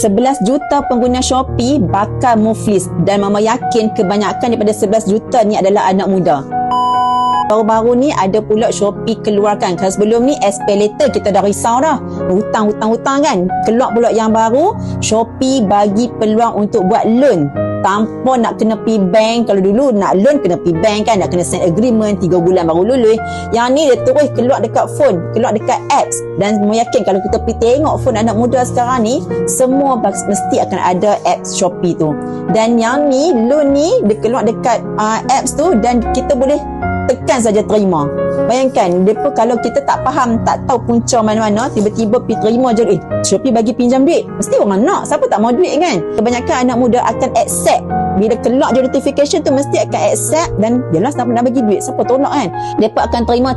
11 juta pengguna Shopee bakal muflis dan Mama yakin kebanyakan daripada 11 juta ni adalah anak muda. Baru-baru ni ada pula Shopee keluarkan. Kalau sebelum ni SPayLater kita dah risau dah. Hutang kan. Keluar pula yang baru, Shopee bagi peluang untuk buat loan tanpa nak kena pergi bank. Kalau dulu nak loan kena pergi bank kan, nak kena sign agreement 3 bulan baru lulus. Yang ni dia terus keluar dekat phone, keluar dekat apps. Dan saya yakin kalau kita pergi tengok phone anak muda sekarang ni, semua mesti akan ada apps Shopee tu. Dan yang ni, loan ni dia keluar dekat apps tu dan kita boleh tekan saja terima. Bayangkan, depa kalau kita tak faham, tak tahu punca mana-mana, tiba-tiba pergi terima je, Shopee bagi pinjam duit. Mesti orang nak, siapa tak mau duit kan? Kebanyakan anak muda akan accept. Bila keluar je notification tu mesti akan accept dan jelas nak bagi duit. Siapa tolak kan? Depa akan terima